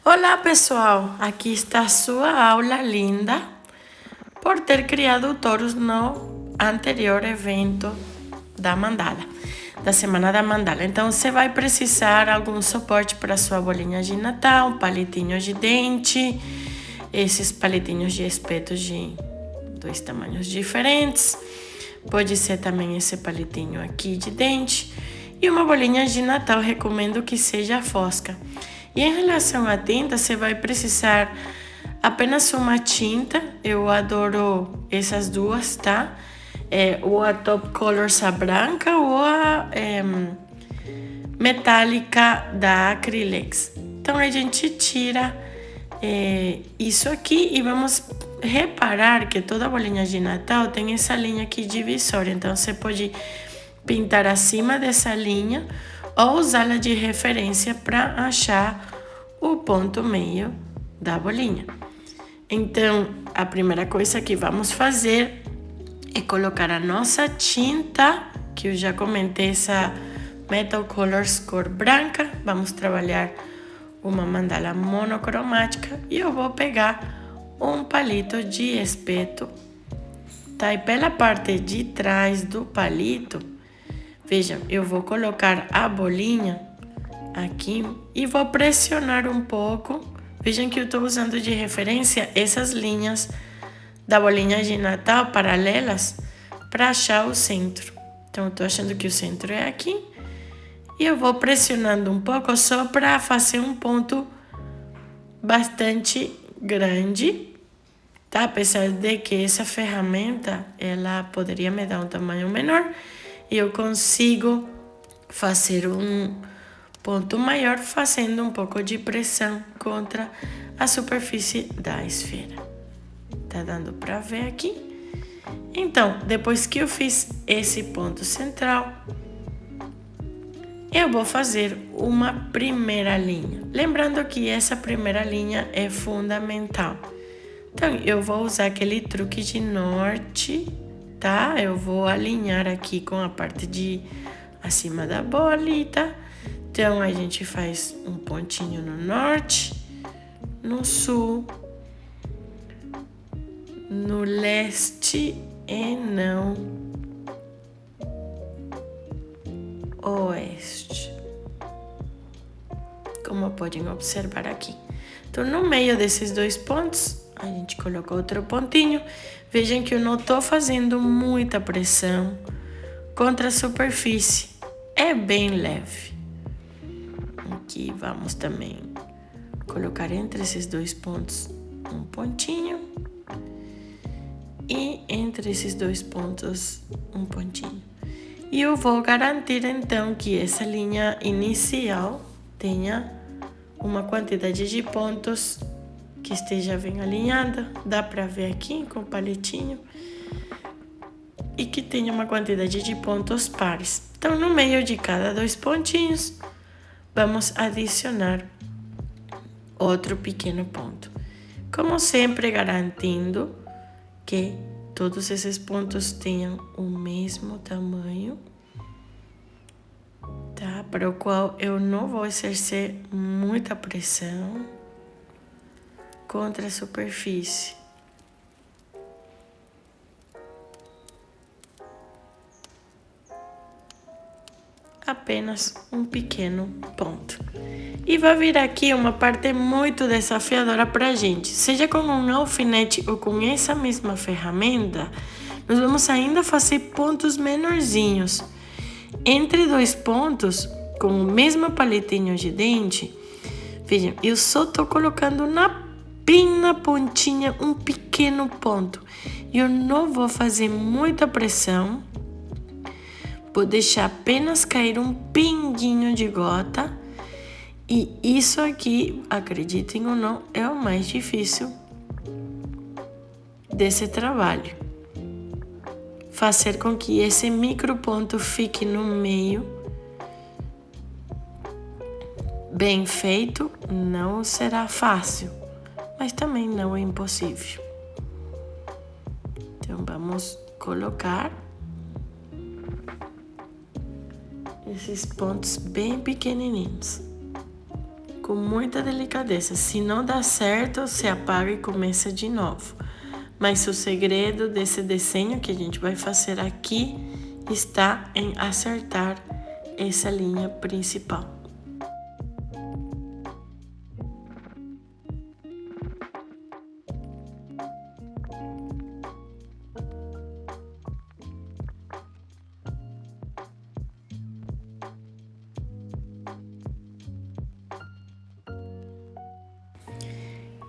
Olá, pessoal! Aqui está a sua aula linda por ter criado touros no anterior evento da mandala, da Semana da Mandala. Então, você vai precisar de algum suporte para sua bolinha de Natal, palitinhos de dente, esses palitinhos de espeto de dois tamanhos diferentes. Pode ser também esse palitinho aqui de dente. E uma bolinha de Natal, recomendo que seja fosca. E em relação à tinta, você vai precisar apenas uma tinta. Eu adoro essas duas, tá? Ou a Top Colors a branca ou a metálica da Acrylex. Então a gente tira isso aqui e vamos reparar que toda bolinha de Natal tem essa linha aqui divisória. Então você pode pintar acima dessa linha ou usá-la de referência para achar o ponto meio da bolinha. Então, a primeira coisa que vamos fazer é colocar a nossa tinta, que eu já comentei, essa Metal Colors cor branca. Vamos trabalhar uma mandala monocromática e eu vou pegar um palito de espeto, tá? E pela parte de trás do palito, vejam, eu vou colocar a bolinha aqui e vou pressionar um pouco. Vejam que eu estou usando de referência essas linhas da bolinha de Natal paralelas para achar o centro. Então, eu estou achando que o centro é aqui e eu vou pressionando um pouco só para fazer um ponto bastante grande, tá? Apesar de que essa ferramenta ela poderia me dar um tamanho menor, e eu consigo fazer um ponto maior fazendo um pouco de pressão contra a superfície da esfera. Tá dando para ver aqui? Então, depois que eu fiz esse ponto central, eu vou fazer uma primeira linha. Lembrando que essa primeira linha é fundamental. Então, eu vou usar aquele truque de norte, tá? Eu vou alinhar aqui com a parte de acima da bolita. Então, a gente faz um pontinho no norte, no sul, no leste e não oeste, como podem observar aqui. Então, no meio desses dois pontos, a gente coloca outro pontinho. Vejam que eu não estou fazendo muita pressão contra a superfície, é bem leve. Aqui vamos também colocar entre esses dois pontos um pontinho e entre esses dois pontos um pontinho. E eu vou garantir então que essa linha inicial tenha uma quantidade de pontos que esteja bem alinhada, dá para ver aqui com o palitinho, e que tenha uma quantidade de pontos pares. Então, no meio de cada dois pontinhos, vamos adicionar outro pequeno ponto. Como sempre, garantindo que todos esses pontos tenham o mesmo tamanho, tá? Para o qual eu não vou exercer muita pressão contra a superfície. Apenas um pequeno ponto. E vai vir aqui uma parte muito desafiadora para a gente. Seja com um alfinete ou com essa mesma ferramenta, nós vamos ainda fazer pontos menorzinhos. Entre dois pontos, com o mesmo palitinho de dente, vejam, eu só estou colocando bem na pontinha um pequeno ponto. Eu não vou fazer muita pressão. Vou deixar apenas cair um pinguinho de gota. E isso aqui, acreditem ou não, é o mais difícil desse trabalho. Fazer com que esse microponto fique no meio. Bem feito não será fácil, mas também não é impossível. Então, vamos colocar esses pontos bem pequenininhos. com muita delicadeza. Se não dá certo, você apaga e começa de novo. Mas o segredo desse desenho que a gente vai fazer aqui está em acertar essa linha principal.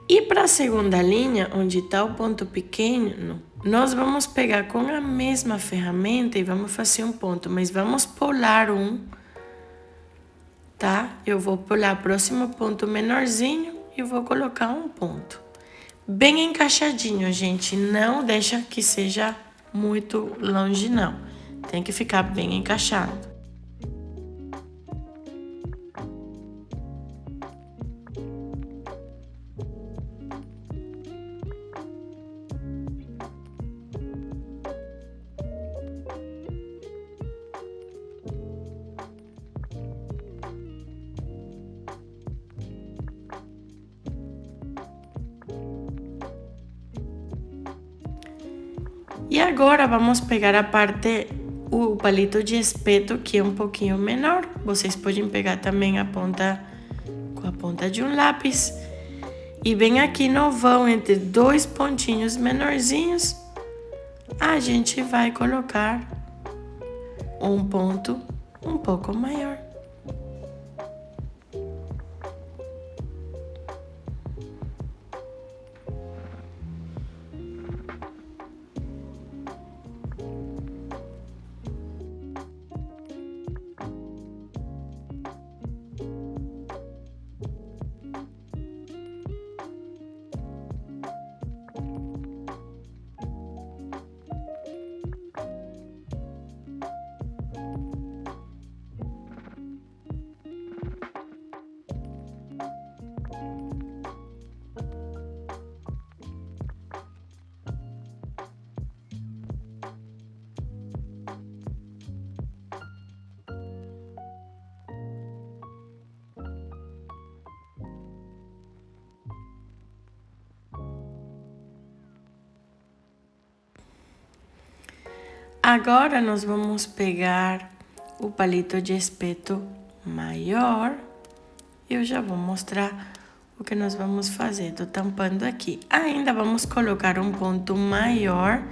E para a segunda linha, onde está o ponto pequeno, nós vamos pegar com a mesma ferramenta e vamos fazer um ponto, mas vamos pular um, tá? Eu vou pular o próximo ponto menorzinho e vou colocar um ponto. Bem encaixadinho, gente, não deixa que seja muito longe, não. Tem que ficar bem encaixado. E agora vamos pegar o palito de espeto, que é um pouquinho menor. Vocês podem pegar também com a ponta de um lápis. E bem aqui no vão, entre dois pontinhos menorzinhos, a gente vai colocar um ponto um pouco maior. Agora nós vamos pegar o palito de espeto maior. Eu já vou mostrar o que nós vamos fazer. Tô tampando aqui. Ainda vamos colocar um ponto maior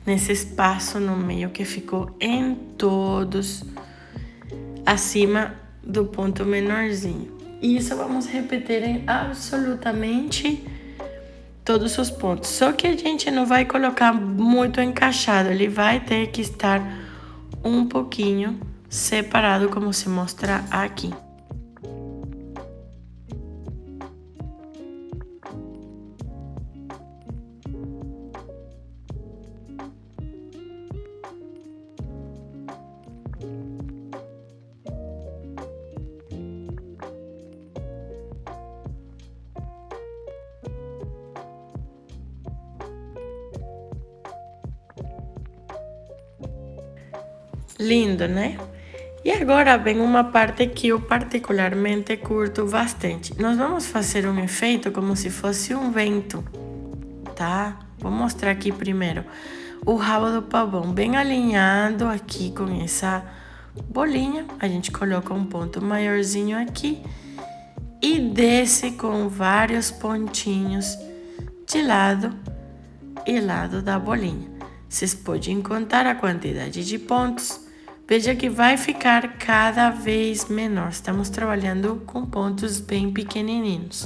nesse espaço no meio que ficou em todos acima do ponto menorzinho. E isso vamos repetir em absolutamente todos os pontos. Só que a gente não vai colocar muito encaixado, ele vai ter que estar um pouquinho separado, como se mostra aqui. Lindo, né? E agora vem uma parte que eu particularmente curto bastante. Nós vamos fazer um efeito como se fosse um vento, tá? Vou mostrar aqui primeiro o rabo do pavão bem alinhado aqui com essa bolinha. A gente coloca um ponto maiorzinho aqui e desce com vários pontinhos de lado e lado da bolinha. Vocês podem contar a quantidade de pontos. Veja que vai ficar cada vez menor. Estamos trabalhando com pontos bem pequenininhos.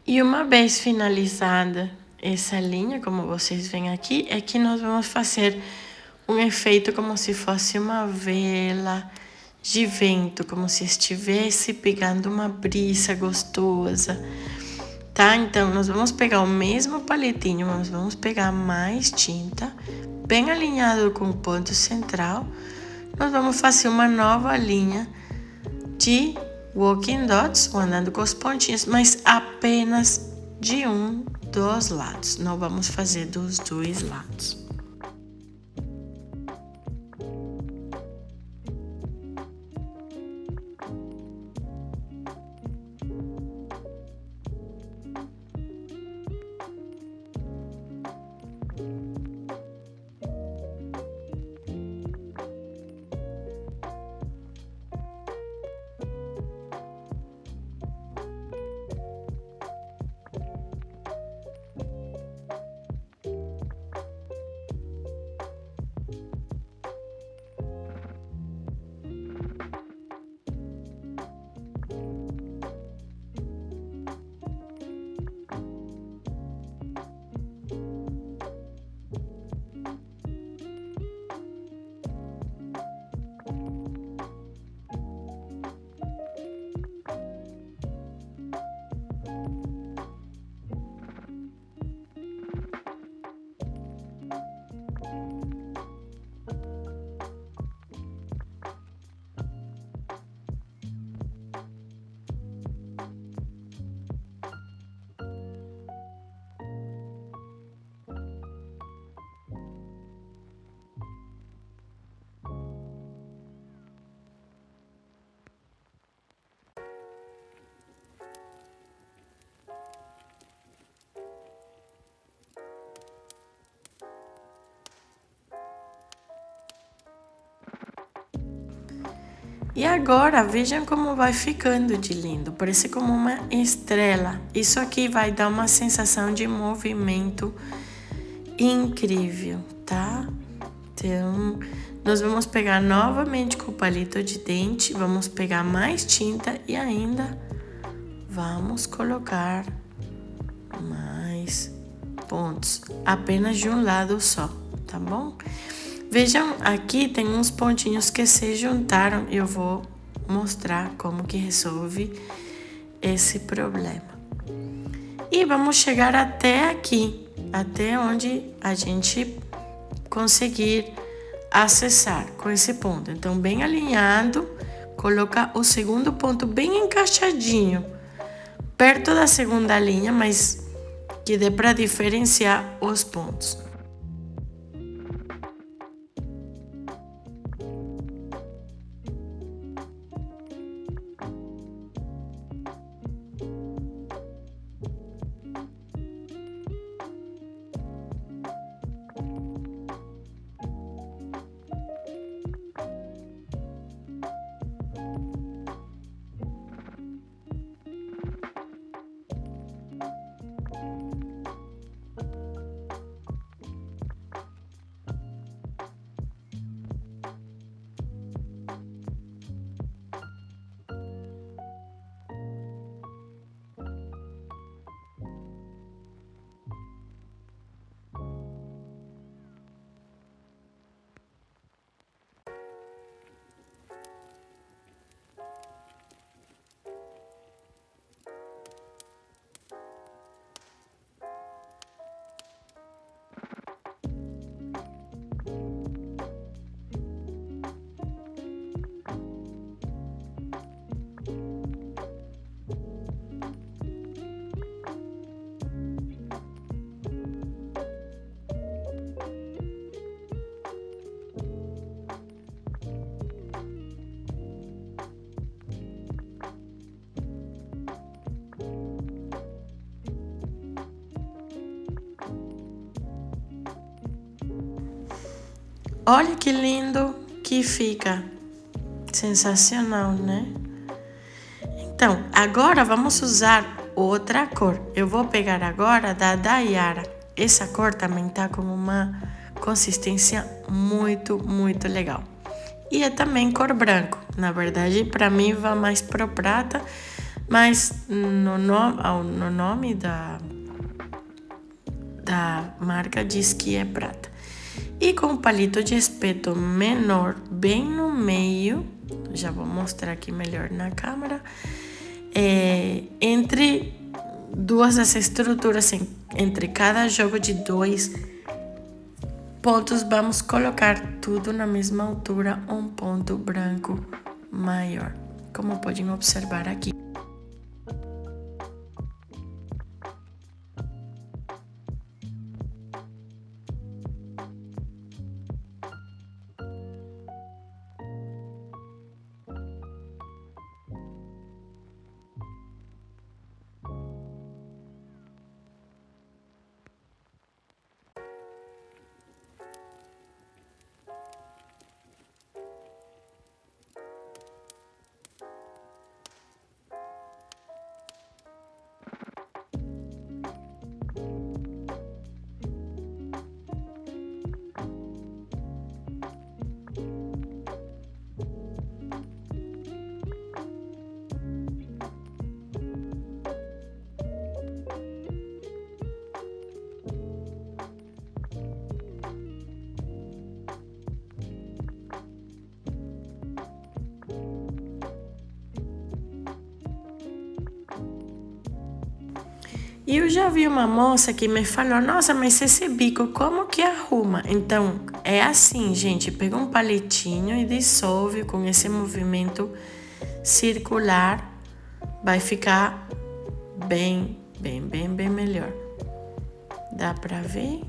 E uma vez finalizada essa linha, como vocês veem aqui, é que nós vamos fazer um efeito como se fosse uma vela de vento, como se estivesse pegando uma brisa gostosa, tá? Então, nós vamos pegar o mesmo palitinho, nós vamos pegar mais tinta, bem alinhado com o ponto central. Nós vamos fazer uma nova linha de walking dots, andando com os pontinhos, mas apenas de um dos lados. Não vamos fazer dos dois lados. E agora, vejam como vai ficando de lindo, parece como uma estrela. Isso aqui vai dar uma sensação de movimento incrível, tá? Então, nós vamos pegar novamente com o palito de dente, vamos pegar mais tinta e ainda vamos colocar mais pontos, apenas de um lado só, tá bom? Vejam, aqui tem uns pontinhos que se juntaram e eu vou mostrar como que resolve esse problema. E vamos chegar até aqui, até onde a gente conseguir acessar com esse ponto. Então, bem alinhado, colocar o segundo ponto bem encaixadinho, perto da segunda linha, mas que dê para diferenciar os pontos. Olha que lindo que fica. Sensacional, né? Então, agora vamos usar outra cor. Eu vou pegar agora da Dayara. Essa cor também tá com uma consistência muito, muito legal. E é também cor branco. Na verdade, para mim vai mais pro prata, Mas no nome da marca diz que é prata. E com o palito de espeto menor, bem no meio, já vou mostrar aqui melhor na câmera, entre duas das estruturas, entre cada jogo de 2 pontos, vamos colocar tudo na mesma altura, um ponto branco maior, como podem observar aqui. E eu já vi uma moça que me falou, nossa, mas esse bico, como que arruma? Então, é assim, gente, pega um palitinho e dissolve com esse movimento circular, vai ficar bem melhor. Dá pra ver?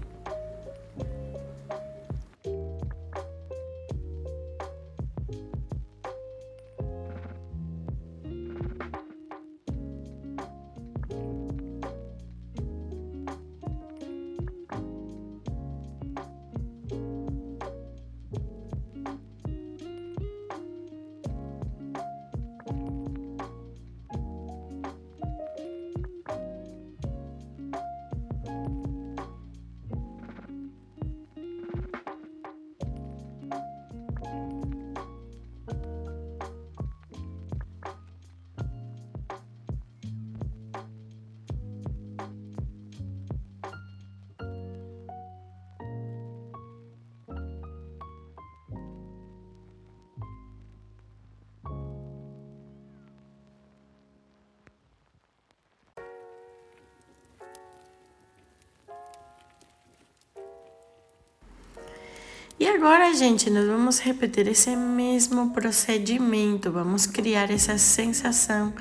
E agora, gente, nós vamos repetir esse mesmo procedimento. Vamos criar essa sensação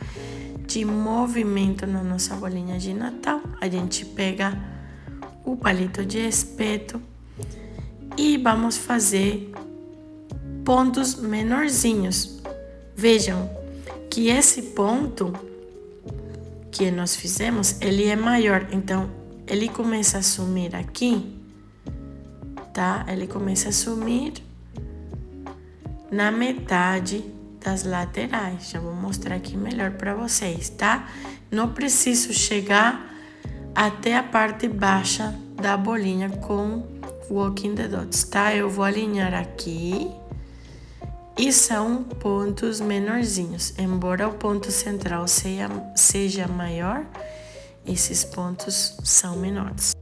de movimento na nossa bolinha de Natal. A gente pega o palito de espeto e vamos fazer pontos menorzinhos. Vejam que esse ponto que nós fizemos, ele é maior. Então, ele começa a sumir aqui. Tá? Ele começa a sumir na metade das laterais. Já vou mostrar aqui melhor para vocês, tá? Não preciso chegar até a parte baixa da bolinha com Walking the Dots, tá? Eu vou alinhar aqui e são pontos menorzinhos. Embora o ponto central seja maior, esses pontos são menores.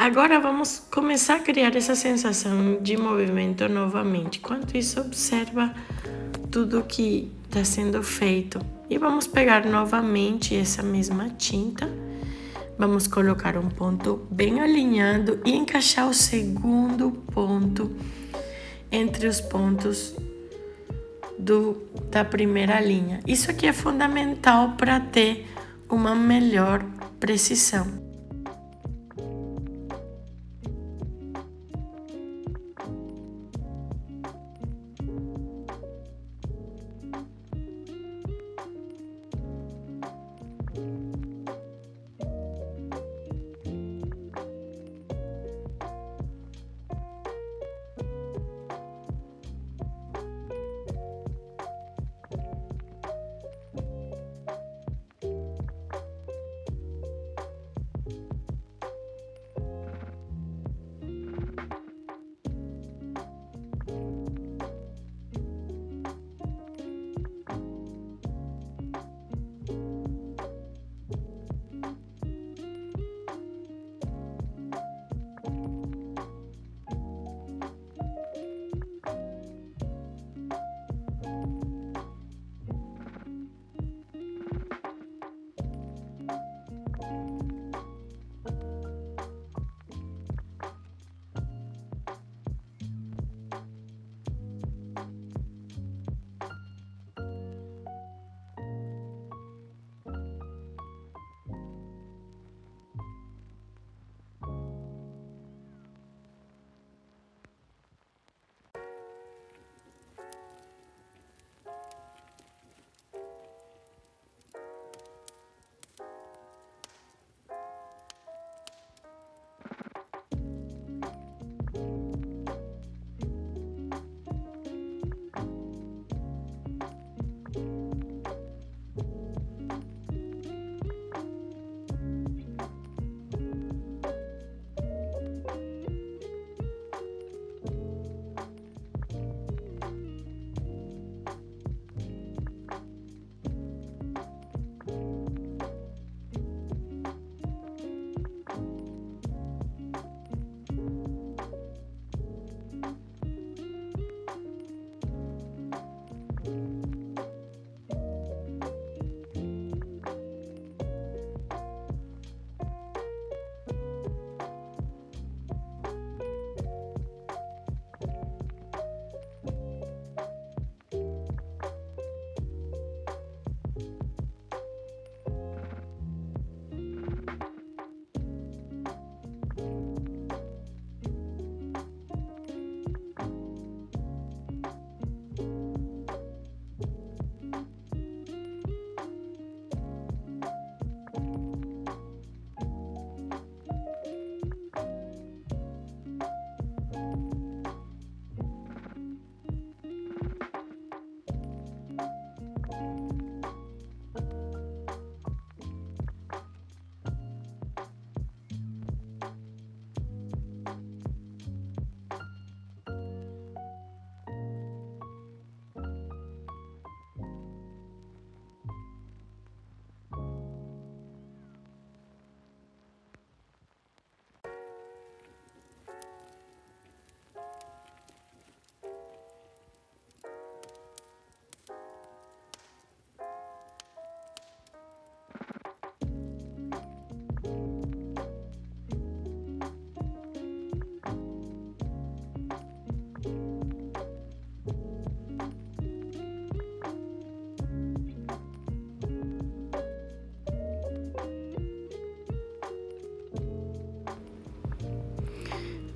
Agora vamos começar a criar essa sensação de movimento novamente. Enquanto isso, observa tudo que está sendo feito. E vamos pegar novamente essa mesma tinta. Vamos colocar um ponto bem alinhado e encaixar o segundo ponto entre os pontos da primeira linha. Isso aqui é fundamental para ter uma melhor precisão.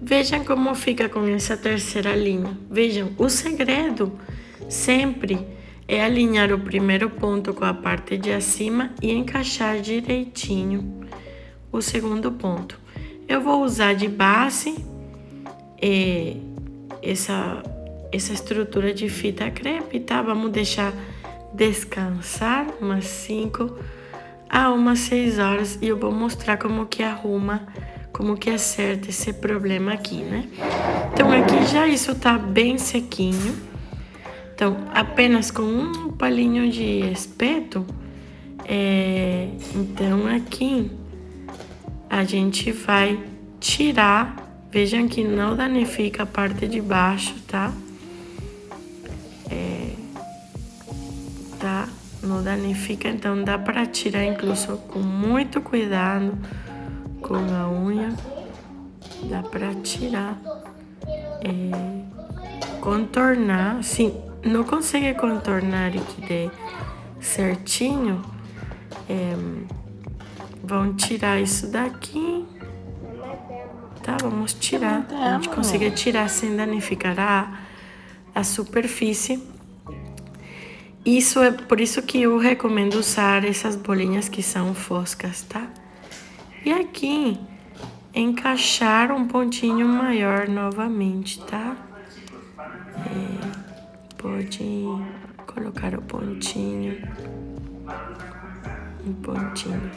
Vejam como fica com essa terceira linha. Vejam, o segredo sempre é alinhar o primeiro ponto com a parte de acima e encaixar direitinho o segundo ponto. Eu vou usar de base essa estrutura de fita crepe, tá? Vamos deixar descansar umas 5 a umas 6 horas e eu vou mostrar como que arruma, como que acerta esse problema aqui, né? Então aqui já isso tá bem sequinho. Então apenas com um palinho de espeto, então aqui a gente vai tirar. Vejam que não danifica a parte de baixo, tá? Tá? Não danifica, então dá para tirar incluso com muito cuidado com a unha. Dá para tirar. Contornar, se não consegue contornar e que dê certinho, vão tirar isso daqui, tá? Vamos tirar, a gente consegue tirar sem danificar a superfície. Isso é por isso que eu recomendo usar essas bolinhas que são foscas, tá? E aqui, encaixar um pontinho maior novamente, tá? Pode colocar o pontinho, um pontinho,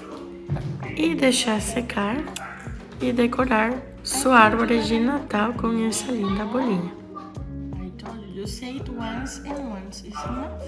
e deixar secar e decorar sua árvore de Natal com essa linda bolinha. I told you, say it once and once is enough.